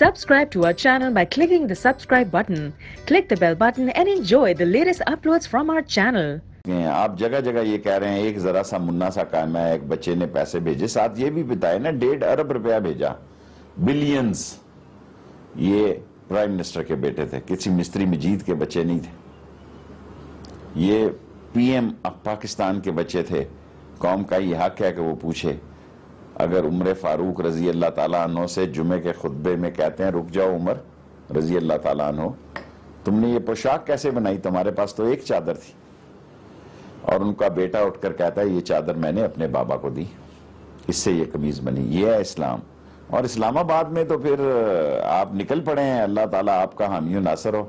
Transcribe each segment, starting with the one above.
Subscribe to our channel by clicking the subscribe button. Click the bell button and enjoy the latest uploads from our channel. آپ جگہ جگہ یہ کہہ رہے ہیں ایک ذرا سا منا سا کام ہے, ایک بچے نے پیسے بھیجے, ساتھ یہ بھی بتائے نا 1.5 ارب روپیہ بھیجا, بلینز. یہ پرائم منسٹر کے بیٹے تھے, کسی مستری مجید کے بچے نہیں تھے, یہ پی ایم آف پاکستان کے بچے تھے. قوم کا یہ حق ہے کہ وہ پوچھے. اگر عمر فاروق رضی اللہ تعالیٰ عنہ سے جمعے کے خطبے میں کہتے ہیں رک جاؤ عمر رضی اللہ تعالیٰ عنہ, تم نے یہ پوشاک کیسے بنائی, تمہارے پاس تو ایک چادر تھی, اور ان کا بیٹا اٹھ کر کہتا ہے یہ چادر میں نے اپنے بابا کو دی, اس سے یہ قمیض بنی. یہ ہے اسلام. اور اسلام آباد میں تو پھر آپ نکل پڑے ہیں, اللہ تعالیٰ آپ کا حامی و ناصر ہو.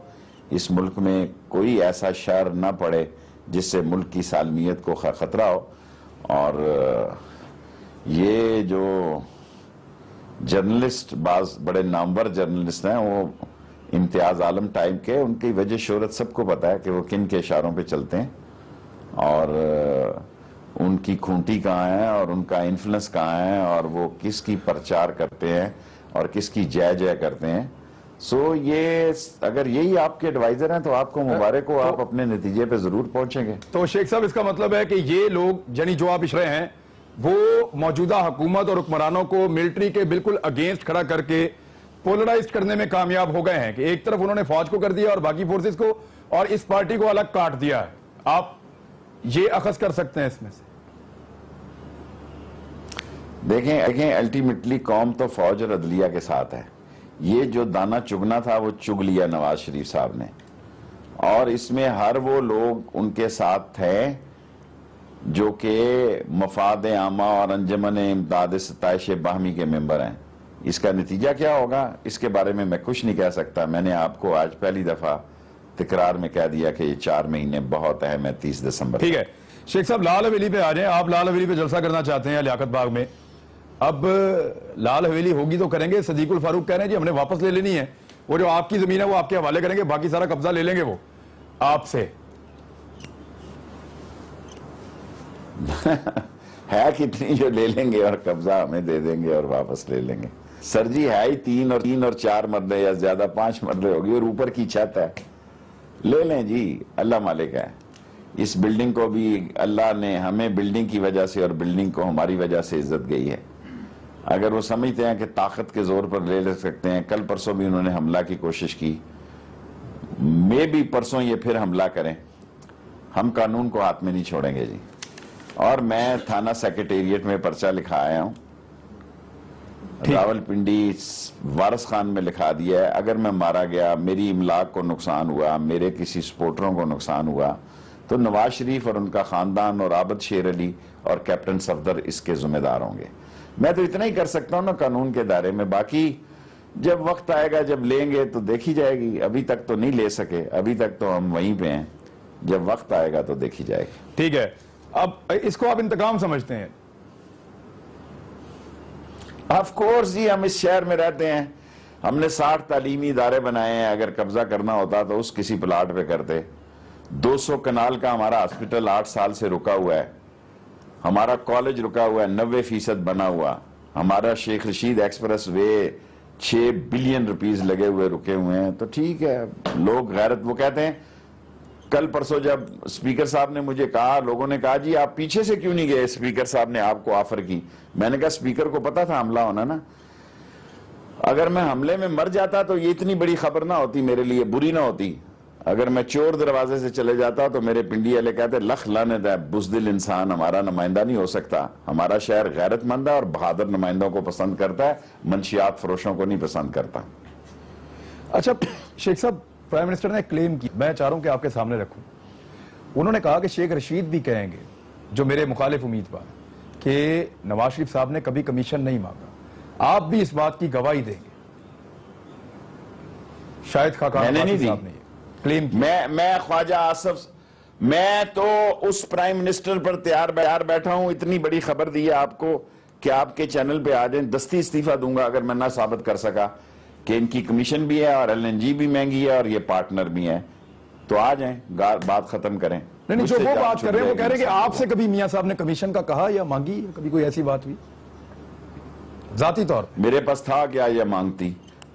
اس ملک میں کوئی ایسا شر نہ پڑے جس سے ملک کی سالمیت کو خطرہ ہو. اور یہ جو جرنلسٹ, بعض بڑے نامور جرنلسٹ ہیں, وہ امتیاز عالم ٹائم کے, ان کی وجہ شہرت سب کو پتا ہے کہ وہ کن کے اشاروں پہ چلتے ہیں, اور ان کی کھونٹی کہاں ہے, اور ان کا انفلنس کہاں ہے, اور وہ کس کی پرچار کرتے ہیں اور کس کی جے جے کرتے ہیں. سو یہ اگر یہی آپ کے ایڈوائزر ہیں تو آپ کو مبارک ہو, آپ اپنے نتیجے پہ ضرور پہنچیں گے. تو شیخ صاحب اس کا مطلب ہے کہ یہ لوگ یعنی جو آپ اشرے ہیں وہ موجودہ حکومت اور حکمرانوں کو ملٹری کے بالکل اگینسٹ کھڑا کر کے پولرائزڈ کرنے میں کامیاب ہو گئے ہیں, کہ ایک طرف انہوں نے فوج کو کر دیا اور باقی فورسز کو, اور اس پارٹی کو الگ کاٹ دیا ہے. آپ یہ اخذ کر سکتے ہیں اس میں سے؟ دیکھیں الٹیمیٹلی قوم تو فوج اور عدلیہ کے ساتھ ہے. یہ جو دانہ چگنا تھا وہ چگ لیا نواز شریف صاحب نے, اور اس میں ہر وہ لوگ ان کے ساتھ تھے جو کہ مفاد عامہ اور انجمن امداد ستائش باہمی کے ممبر ہیں. اس کا نتیجہ کیا ہوگا اس کے بارے میں کچھ نہیں کہہ سکتا. میں نے آپ کو آج پہلی دفعہ تکرار میں کہہ دیا کہ یہ 4 مہینے بہت اہم ہے. 30 دسمبر. ٹھیک ہے شیخ صاحب, لال حویلی پہ آ جائیں. آپ لال حویلی پہ جلسہ کرنا چاہتے ہیں لیاقت باغ میں. اب لال حویلی ہوگی تو کریں گے. صدیق الفاروق کہہ رہے ہیں جی ہم نے واپس لے لینی ہے, وہ جو آپ کی زمین ہے وہ آپ کے حوالے کریں گے, باقی سارا قبضہ لے لیں گے وہ آپ سے. ہے کتنی جو لے لیں گے اور قبضہ ہمیں دے دیں گے اور واپس لے لیں گے. سر جی ہے ہی 3 اور 4 مرلے یا زیادہ 5 مرلے ہوگی, اور اوپر کی چھت ہے. لے لیں جی, اللہ مالک ہے. اس بلڈنگ کو بھی اللہ نے, ہمیں بلڈنگ کی وجہ سے اور بلڈنگ کو ہماری وجہ سے عزت گئی ہے. اگر وہ سمجھتے ہیں کہ طاقت کے زور پر لے سکتے ہیں, کل پرسوں بھی انہوں نے حملہ کی کوشش کی, میں بھی پرسوں یہ پھر حملہ کریں, ہم قانون کو ہاتھ میں نہیں چھوڑیں گے جی. اور میں تھانہ سیکریٹریٹ میں پرچہ لکھا آیا ہوں, راول پنڈی وارث خان میں لکھا دیا ہے. اگر میں مارا گیا, میری املاک کو نقصان ہوا, میرے کسی سپورٹروں کو نقصان ہوا, تو نواز شریف اور ان کا خاندان اور عابد شیر علی اور کیپٹن صفدر اس کے ذمہ دار ہوں گے. میں تو اتنا ہی کر سکتا ہوں نا قانون کے دائرے میں. باقی جب وقت آئے گا, جب لیں گے تو دیکھی جائے گی. ابھی تک تو نہیں لے سکے, ابھی تک تو ہم وہیں پہ ہیں. جب وقت آئے گا تو دیکھی جائے گی. ٹھیک ہے, اب اس کو آپ انتقام سمجھتے ہیں؟ آف کورس جی, ہم اس شہر میں رہتے ہیں, ہم نے 60 تعلیمی ادارے بنائے ہیں. اگر قبضہ کرنا ہوتا تو اس کسی پلاٹ پہ کرتے. 200 کنال کا ہمارا ہاسپٹل 8 سال سے رکا ہوا ہے, ہمارا کالج رکا ہوا ہے 90% بنا ہوا, ہمارا Sheikh Rashid express way 6 billion rupees لگے ہوئے رکے ہوئے ہیں. تو ٹھیک ہے, لوگ غیرت, وہ کہتے ہیں کل پرسوں جب اسپیکر صاحب نے مجھے کہا, لوگوں نے کہا جی آپ پیچھے سے کیوں نہیں گئے, اسپیکر صاحب نے آپ کو آفر کی. میں نے کہا اسپیکر کو پتا تھا حملہ ہونا نا, اگر میں حملے میں مر جاتا تو یہ اتنی بڑی خبر نہ ہوتی, میرے لیے بری نہ ہوتی. اگر میں چور دروازے سے چلے جاتا تو میرے پنڈی والے کہتے لخ لعنت ہے, بزدل انسان ہمارا نمائندہ نہیں ہو سکتا. ہمارا شہر غیرت مند ہے اور بہادر نمائندوں کو پسند کرتا ہے, منشیات فروشوں کو نہیں پسند کرتا. اچھا شیخ صاحب, پرائم منسٹر نے کلیم کی, میں چاہ رہا ہوں کہ آپ کے سامنے رکھوں. انہوں نے کہا کہ شیخ رشید بھی کہیں گے, جو میرے مخالف امیدوار, کہ نواز شریف صاحب نے کبھی کمیشن نہیں مانگا. آپ بھی اس بات کی گواہی دیں گے؟ شاید خاقان صاحب نے کلیم کی. میں خواجہ آصف, میں تو اس پرائم منسٹر پر تیار بیٹھا ہوں. اتنی بڑی خبر دی ہے آپ کو کہ آپ کے چینل پہ آ جائیں, دستی استعفیٰ دوں گا اگر میں نہ ثابت کر سکا کہ ان کی کمیشن بھی ہے اور LNG بھی مہنگی ہے اور یہ پارٹنر بھی ہیں. تو آ جائیں, بات ختم کریں. نہیں, جو وہ بات کر رہے ہیں وہ کہہ رہے ہیں کہ آپ سے کبھی میاں صاحب نے کمیشن کا کہا یا مانگی, کبھی کوئی ایسی بات ہوئی ذاتی طور؟ میرے پاس تھا کیا یہ مانگتی,